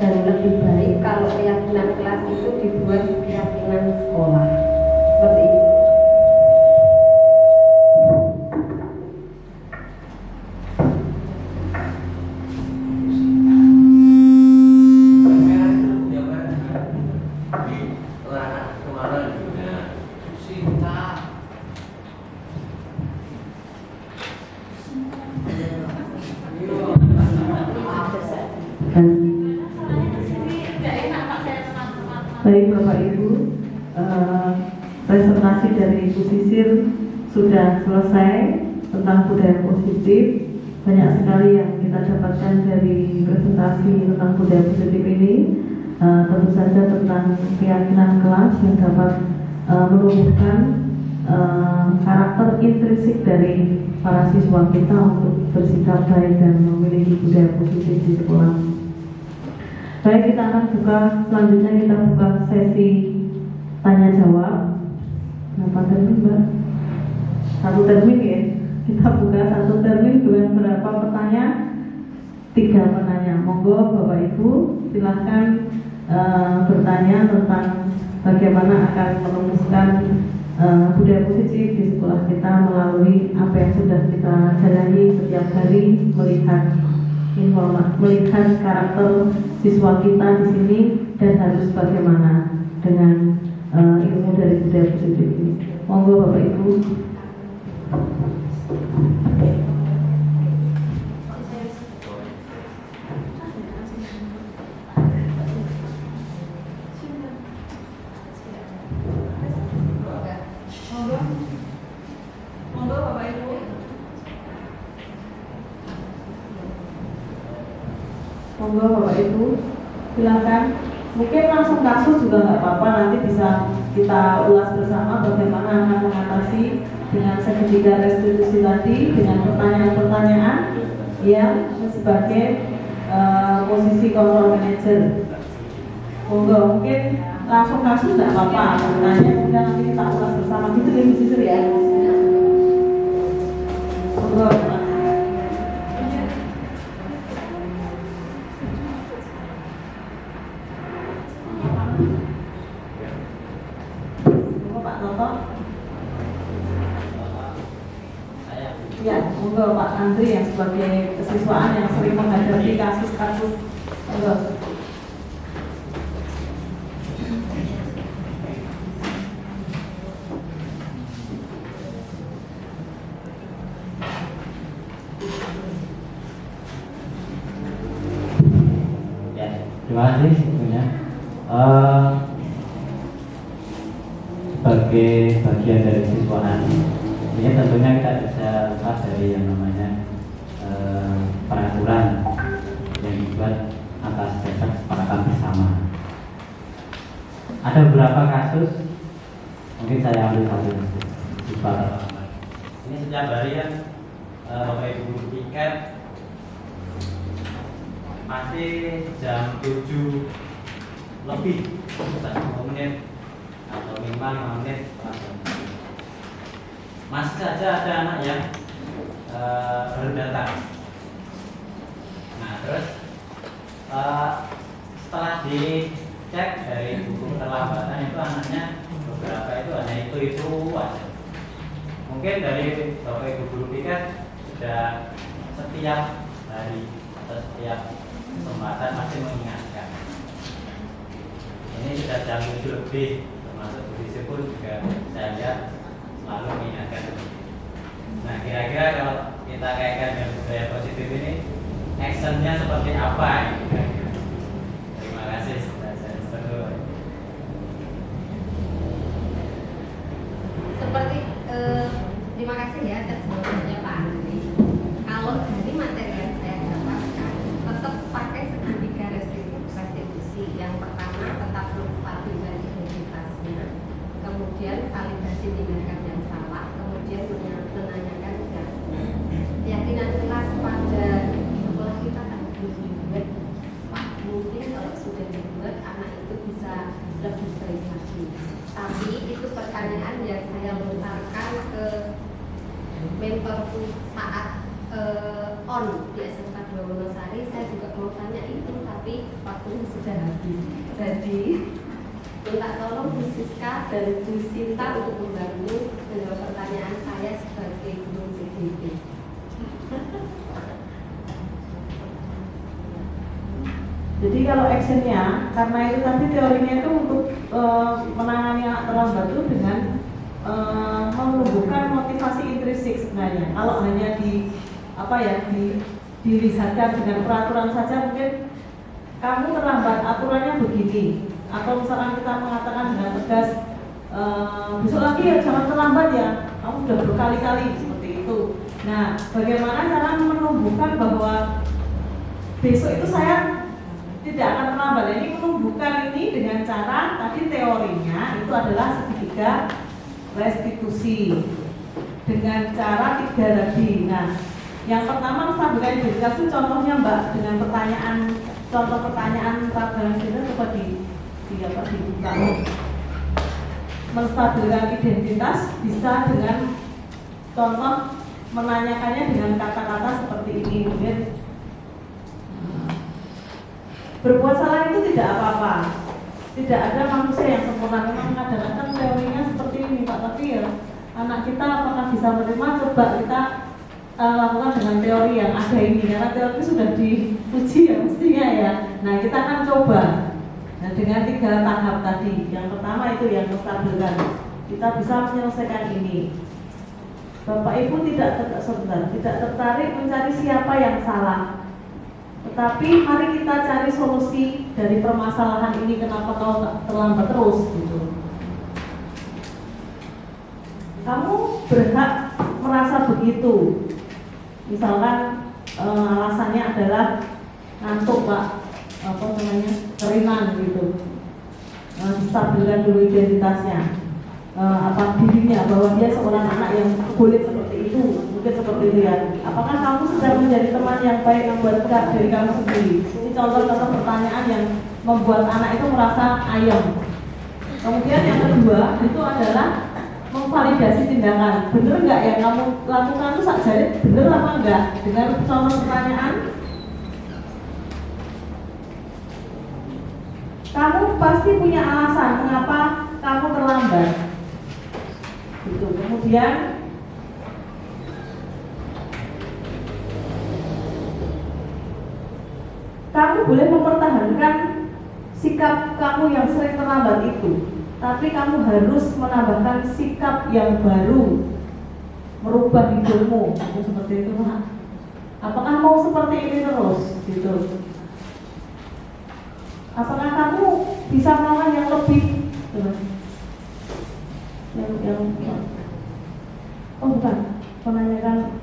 dan lebih baik kalau keyakinan kelas itu dibuat keyakinan sekolah seperti itu. Baik Bapak Ibu, presentasi dari Ibu Sisir sudah selesai tentang budaya positif. Banyak sekali yang kita dapatkan dari presentasi tentang budaya positif ini. Tentu saja tentang keyakinan kelas yang dapat menumbuhkan karakter intrinsik dari para siswa kita untuk bersikap baik dan memiliki budaya positif di sekolah. Baik, kita akan buka, selanjutnya kita buka sesi tanya jawab. Berapa termin, Mbak? 1 termin ya. Kita buka 1 termin dengan berapa pertanyaan? 3 penanya. Monggo Bapak Ibu silahkan bertanya tentang bagaimana akan menumbuhkan budaya positif di sekolah kita melalui apa yang sudah kita jalani setiap hari, melihat karakter siswa kita di sini dan harus bagaimana dengan ilmu dari budaya positif ini. Monggo Bapak Ibu. Monggo Bapak Ibu. Monggo Bapak Ibu, silakan. Mungkin langsung kasus juga nggak apa-apa, nanti bisa kita ulas bersama bagaimana akan mengatasi dengan segitiga restitusi tadi, dengan pertanyaan-pertanyaan yang sebagai posisi control manager. Monggo, mungkin langsung kasus nggak apa-apa, pertanyaan kemudian nanti kita ulas bersama gitu ya, Bu Sisir ya. Monggo. Ya, monggo Pak Andri yang sebagai kesiswaan yang sering menghadapi kasus-kasus. Monggo. Ya, terima kasih sebetulnya. Sebagai bagian dari siswaan, ini tentunya kita bisa lihat dari yang namanya peraturan yang dibuat atas dasar kesepakatan bersama. Ada beberapa kasus, mungkin saya ambil satu siswa. Ini setiap hari kan Bapak Ibu tiket pasti jam 7 lebih 10 menit atau minimal 5 menit masih saja ada anak yang baru datang. Nah terus setelah dicek dari buku keterlambatan itu anaknya beberapa itu hanya itu aja. Mungkin dari Bapak Ibu guru piket sudah setiap hari atau setiap kesempatan masih mengingatkan. Ini sudah jam 7 lebih, termasuk Bu Sisi pun juga saya lihat selalu mengingatkan. Nah kira-kira kalau kita kaitkan dengan budaya positif ini, actionnya seperti apa? Terima kasih sudah saya seru. Seperti terima kasih ya atas jawabannya Pak Andri. Kalau dari materi yang saya dapatkan, tetap pakai segitiga restitusi. Yang pertama tetap menstabilkan identitasnya, kemudian validasi tindakan yang salah, kemudian menanyakan keyakinan kelas pada sekolah kita kan dibuat. Pak, mungkin kalau sudah dibuat anak itu bisa lebih baik lagi. Tapi itu pertanyaan yang saya lontarkan ke mentorku saat on di SMK 2 Wonosari. Saya juga mau tanya itu, tapi waktunya sudah habis. Jadi minta tolong Bu Siska dan Bu Sinta untuk membantu menjawab pertanyaan saya sebagai guru CDP. Jadi kalau actionnya, karena itu tadi teorinya itu untuk menangani anak terlambat itu dengan menumbuhkan motivasi intrinsik sebenarnya. Kalau hanya dilihatkan dengan peraturan saja, mungkin kamu terlambat, aturannya begini. Atau misalkan kita mengatakan dengan tegas, besok lagi ya jangan terlambat ya, kamu sudah berkali-kali seperti itu. Nah, bagaimana cara menumbuhkan bahwa besok itu saya tidak akan terlambat. Ini menumbuhkan ini dengan cara tadi teorinya itu adalah segitiga restitusi dengan cara 3 tadi. Nah, yang pertama menstabilkan identitas itu contohnya Mbak dengan pertanyaan, contoh pertanyaan ragawan kita coba dibuka. Menstabilkan identitas bisa dengan contoh menanyakannya dengan kata-kata seperti ini. Mungkin berbuat salah itu tidak apa-apa. Tidak ada manusia yang sempurna. Memang kadang-kadang teorinya seperti ini Pak, tapi ya anak kita apakah bisa menerima? Coba kita lakukan dengan teori yang ada ini, karena teori sudah diuji ya mestinya ya. Nah kita akan coba. Nah dengan 3 tahap tadi, yang pertama itu yang menstabilkan, kita bisa menyelesaikan ini. Bapak Ibu tidak tertarik mencari siapa yang salah, tetapi mari kita cari solusi dari permasalahan ini. Kenapa kau terlambat terus gitu. Kamu berhak merasa begitu. Misalkan alasannya adalah ngantuk Pak, keringan gitu. Stabilkan dulu identitasnya, dirinya bahwa dia seorang anak yang boleh seperti itu, mungkin seperti itu ya. Apakah kamu sedang menjadi teman yang baik yang buat dari kamu sendiri? Ini contoh-contoh pertanyaan yang membuat anak itu merasa ayam. Kemudian yang kedua itu adalah memvalidasi tindakan. Bener nggak yang kamu lakukan itu sakjane bener apa enggak? Dengan contoh pertanyaan, kamu pasti punya alasan mengapa kamu terlambat. Gitu. Kemudian kamu boleh mempertahankan sikap kamu yang sering terlambat itu, tapi kamu harus menambahkan sikap yang baru, merubah hidupmu. Seperti itu Pak. Apakah mau seperti ini terus gitu? Apakah kamu bisa melakukan yang lebih menanyakan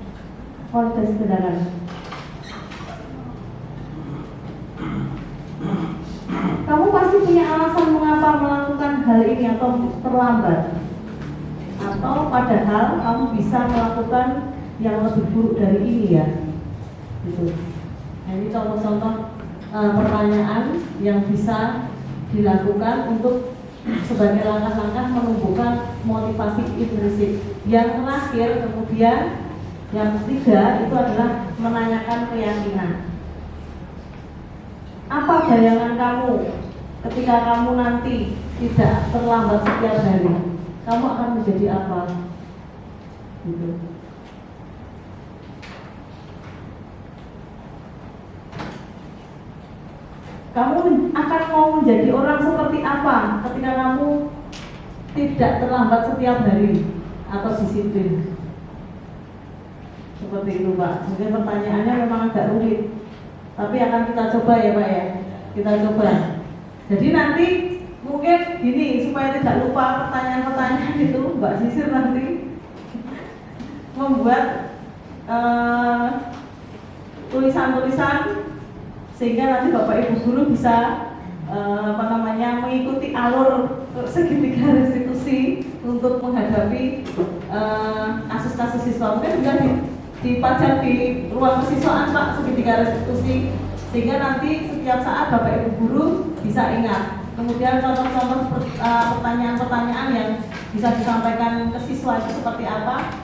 kualitas tindakan. Kamu pasti punya alasan mengapa melakukan hal ini atau terlambat, atau padahal kamu bisa melakukan yang lebih buruk dari ini ya, gitu. Nah, ini contoh-contoh pertanyaan yang bisa dilakukan untuk sebagai langkah-langkah menumbuhkan motivasi intrinsik. Yang terakhir kemudian yang ketiga itu adalah menanyakan keyakinan. Apa bayangan kamu ketika kamu nanti tidak terlambat setiap hari? Kamu akan menjadi apa? Gitu. Kamu akan mau menjadi orang seperti apa ketika kamu tidak terlambat setiap hari atau disiplin? Seperti itu Pak. Mungkin pertanyaannya memang agak rumit, tapi akan kita coba ya Pak ya. Kita coba. Jadi nanti mungkin gini supaya tidak lupa pertanyaan-pertanyaan itu, Mbak Sisir nanti membuat tulisan-tulisan sehingga nanti Bapak Ibu guru bisa mengikuti alur segitiga restitusi untuk menghadapi kasus-kasus siswa. Mungkin juga dipajang di ruang kesiswaan Pak segitiga restitusi, sehingga nanti setiap saat Bapak Ibu guru bisa ingat. Kemudian contoh-contoh pertanyaan-pertanyaan yang bisa disampaikan ke siswa itu seperti apa,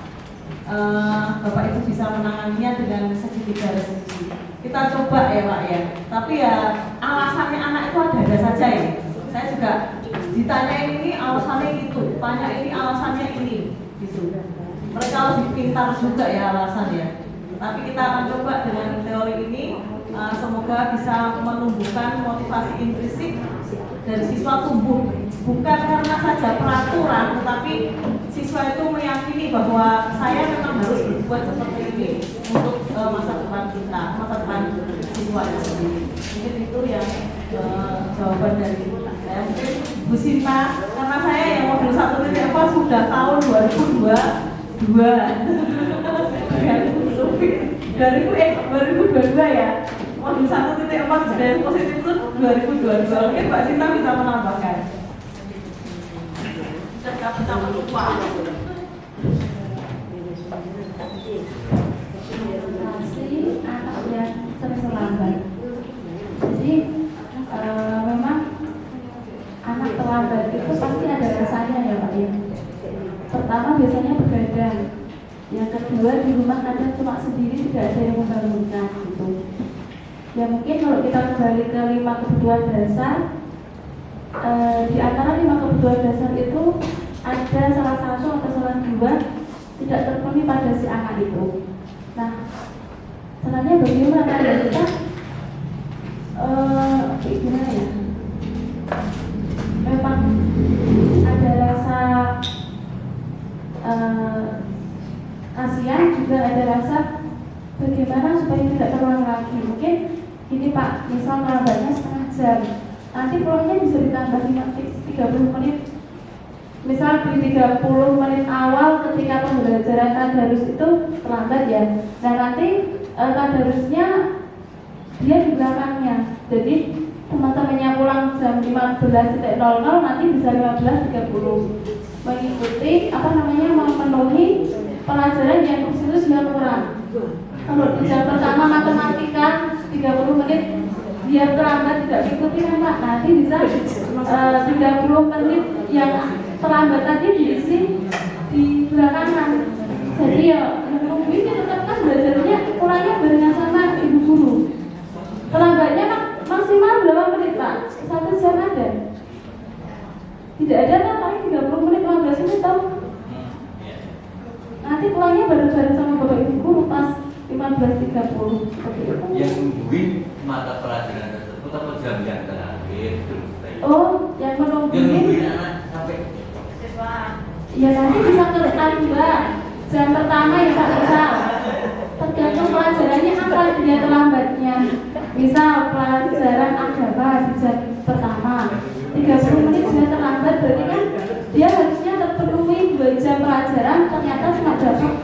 Bapak Ibu bisa menanganinya dengan segitiga restitusi. Kita coba ya Pak ya. Tapi ya alasannya anak itu ada saja ya. Saya juga ditanyain ini alasannya itu, tanya ini alasannya ini, gitu. Mereka lebih pintar juga ya alasannya. Tapi kita akan coba dengan teori ini, semoga bisa menumbuhkan motivasi intrinsik dari siswa tumbuh, bukan karena saja peraturan, tetapi siswa itu meyakini bahwa saya memang harus berbuat seperti ini untuk masa depan kita, masa depan siswa itu sendiri. Mungkin itu yang jawaban dari saya. Mungkin Bu Sinta, karena saya yang modul 1.4 sudah tahun 2022 2022 ya, modul 1.4 titik 4 budaya positif itu 2022. Mungkin Mbak Sinta bisa menambahkan. Kita lupa. Anak yang sering terlambat. Jadi memang anak terlambat itu pasti ada rasanya ya Pak ya. Pertama biasanya begadang. Yang kedua di rumah kadang cuma sendiri, tidak ada yang membangunkan gitu. Ya mungkin kalau kita kembali ke 5 kebutuhan dasar, di antara 5 kebutuhan dasar itu ada salah satu atau salah dua tidak terpenuhi pada si anak itu. Nah, caranya bagaimana ya kita gimana ya? Memang ada rasa kasihan, juga ada rasa bagaimana supaya tidak terulang lagi. Mungkin ini Pak, misal lambatnya setengah jam, nanti pulangnya bisa ditambah 30 menit. Misal di 30 menit awal ketika pembelajaran tadarus itu terlambat ya. Nah nanti tadarusnya dia di belakangnya. Jadi teman-temannya pulang jam 15.00 nanti bisa 15.30 mengikuti memenuhi pelajaran yang kursus sudah kurang. Kalau di jam pertama matematika 30 menit dia terlambat tidak ikuti kan Pak, nanti bisa 30 menit yang terlambat tadi diisi di belakangan. Jadi ya menunggu ini tetap kan belajarnya pulangnya barengan sama ibu guru. Terlambatnya maksimal berapa menit Pak? 1 jam ada? Tidak ada kan, paling 30 menit 15 menit tahu. Nanti pulangnya bareng-bareng sama bapak ibu guru pas 15.30 seperti itu. Yang nungguin mata pelajaran tersebut atau jam yang terakhir? Oh, yang menungguin anak sampai ya nanti bisa tambah jam pertama ya Pak, misal tergantung pelajarannya apa dia terlambatnya. Misal pelajaran agama di jam pertama 30 menit sudah terlambat, berarti kan dia harusnya terpenuhi 2 jam pelajaran, ternyata cuma dapat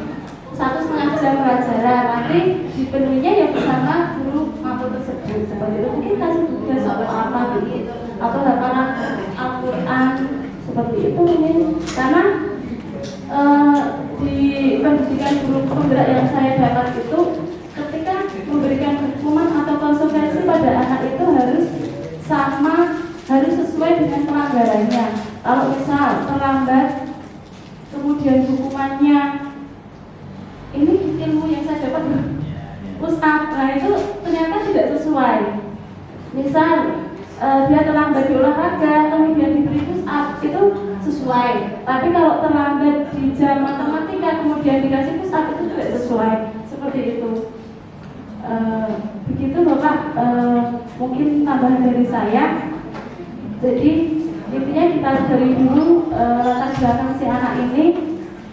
1,5 jam pelajaran. Nanti dipenuhinya ya bersama guru mampu tersebut. Seperti itu mungkin kasih tugas atau apa gitu, atau hafalan Al-Quran seperti itu mungkin. Karena di pendidikan guru penggerak yang saya dapat itu, ketika memberikan hukuman atau konsekuensi pada anak itu harus sama, harus sesuai dengan pelanggarannya. Kalau misal terlambat kemudian hukumannya ini ilmu yang saya dapat push up, nah itu ternyata tidak sesuai. Misal dia terlambat di olahraga kemudian diberi push up, itu sesuai. Tapi kalau terlambat di jam matematika kemudian dikasih push up, itu tidak sesuai. Seperti itu. Begitu Bapak, mungkin tambahan dari saya. Jadi intinya kita dari dulu latar belakang si anak ini,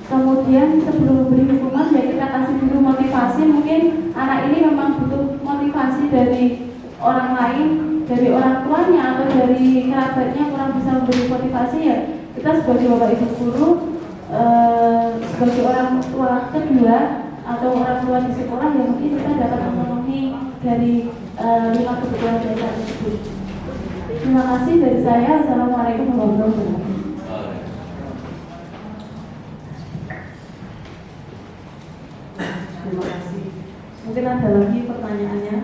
kemudian sebelum memberi hukuman ya kita kasih dulu motivasi. Mungkin anak ini memang butuh motivasi dari orang lain, dari orang tuanya atau dari kerabatnya kurang bisa memberi motivasi, ya kita sebagai bapak ibu guru, sebagai orang tua kedua atau orang tua di sekolah, ya mungkin kita dapat memenuhi dari 5 kebutuhan dasar tersebut. Terima kasih dari saya. Assalamualaikum warahmatullahi wabarakatuh. Terima kasih. Mungkin ada lagi pertanyaannya?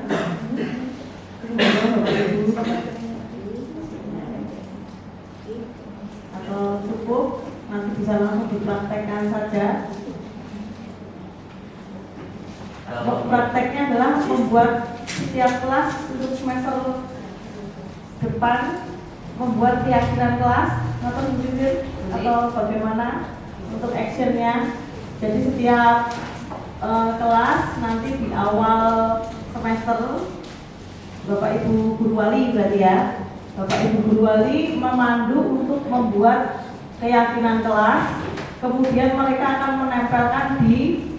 Atau cukup? Nanti bisa langsung dipraktekkan saja. Prakteknya adalah membuat setiap kelas untuk semester depan, membuat keyakinan kelas atau bagaimana untuk actionnya. Jadi setiap kelas nanti di awal semester Bapak Ibu Guru Wali berarti ya, Bapak Ibu Guru Wali memandu untuk membuat keyakinan kelas, kemudian mereka akan menempelkan di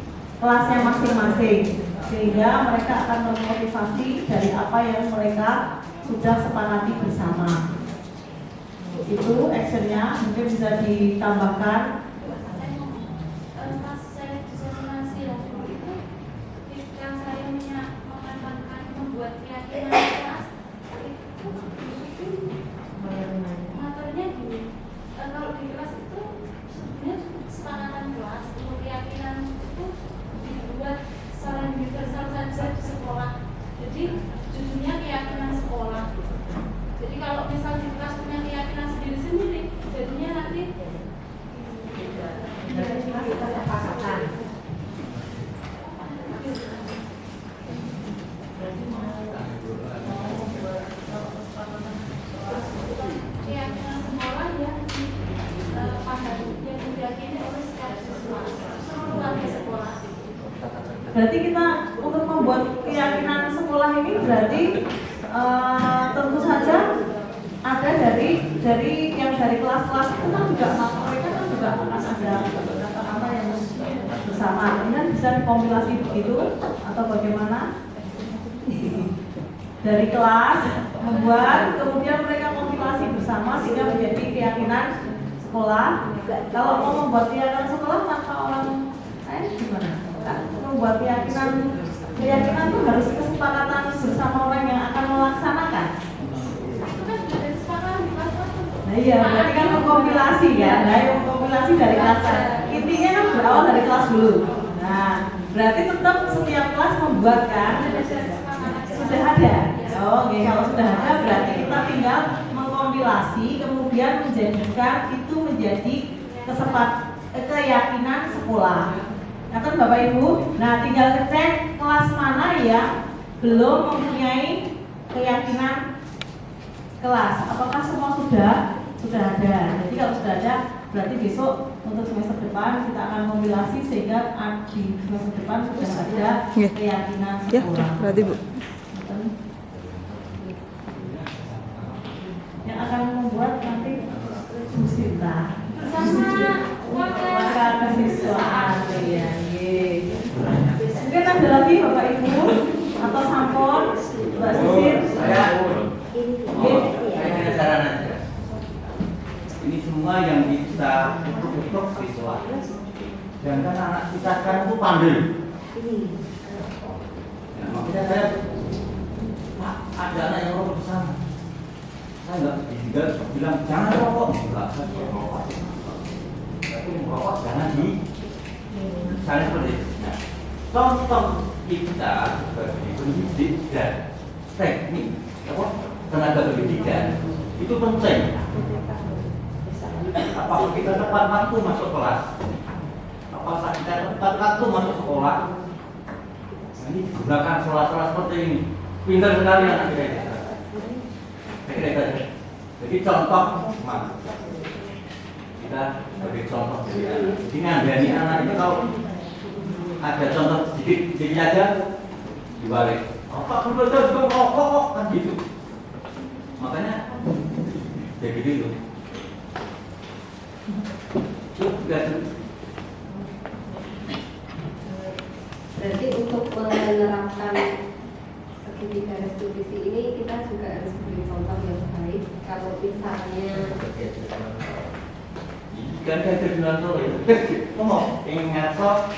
kelasnya masing-masing, sehingga mereka akan memotivasi dari apa yang mereka sudah sepakati bersama. Itu actionnya, mungkin bisa ditambahkan. Pas saya diseminasi waktu itu, ketika saya membuat keyakinan Berarti kita untuk membuat keyakinan sekolah ini berarti tentu saja ada dari yang dari kelas-kelas itu kan juga mereka kan juga akan ada kata-kata yang bersama. Kemudian bisa dikompilasi begitu atau bagaimana? Dari kelas membuat, kemudian mereka kompilasi bersama sehingga menjadi keyakinan sekolah. Kalau mau membuat keyakinan sekolah tanpa orang lain gimana? Membuat keyakinan itu harus kesepakatan bersama orang yang akan melaksanakan. Nah iya, berarti kan mengkompilasi ya. Nah, mengkompilasi dari kelas. Intinya kan berawal dari kelas dulu. Nah, berarti tetap setiap kelas membuat kan sudah ada. Oke, kalau sudah ada berarti kita tinggal mengkompilasi kemudian menjadikan itu menjadi keyakinan sekolah. Kata Bapak Ibu, nah tinggal ngecek kelas mana yang belum mempunyai keyakinan kelas. Apakah semua sudah ada? Jadi kalau sudah ada, berarti besok untuk semester depan kita akan kompilasi sehingga di semester depan sudah ada keyakinan sekolah. Ya, berarti Bu. Yang akan membuat nanti Bu Sinta sama maka kesiswaan ya. Mungkin ada lagi Bapak Ibu atau Sampon, Mbak Sisin. Saya saran aja. Ini semua yang kita untuk siswa. Jangan anak kita sekarang itu pandai. Ya, makanya saya, Pak, ada anak yang rokok di sana. Saya nggak bilang jangan rokok. Enggak, saya rokok. Tapi rokok jangan di sana seperti itu. Nah, contoh kita sebagai pendidik dan teknik, tenaga pendidikan itu penting. Apakah kita tepat waktu masuk kelas? Apakah kita tepat waktu masuk sekolah? Ini gunakan sekolah-sekolah seperti ini. Pintar sekali anak kita. Jadi contoh, Mas. Kita sebagai contoh dari anak. Ini dari anak itu kalau ada contoh sedikit aja dibalik. Apa betul juga rokok kan gitu. Makanya jadi gitu. Berarti untuk menerapkan segitiga restitusi ini kita juga harus beri contoh yang baik. Kalau misalnya kan ada bilang tuh ngomong ingat kok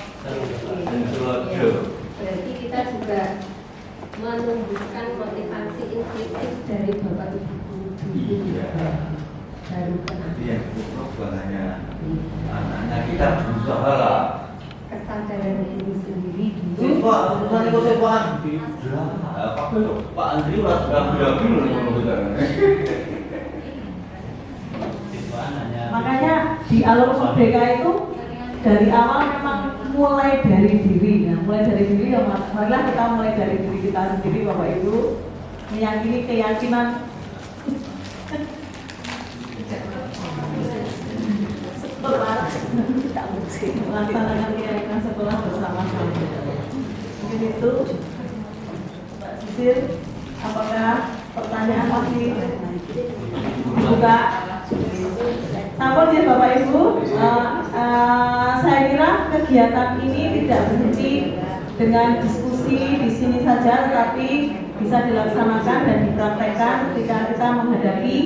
berarti kita juga menumbuhkan motivasi instinktif dari Bapak Ibu guru dulu baru ke anak. Iya, bukan hanya anak-anak kita berusaha lah. Kesadaran diri sendiri dulu. Siswa, urusan itu siswaan. Pak Andri udah bilang Makanya di alur merdeka itu dari awal memang mulai dari diri. Nah, mulai dari diri ya, marilah kita mulai dari diri kita sendiri, Bapak Ibu, meyakini keyakinan melaksanakan keyakinan sekolah bersama-sama. Mungkin itu, Mbak Sisil, apakah pertanyaan masih buka? Sampun ya Bapak Ibu, saya kira kegiatan ini tidak berhenti dengan diskusi di sini saja, tetapi bisa dilaksanakan dan dipraktekkan ketika kita menghadapi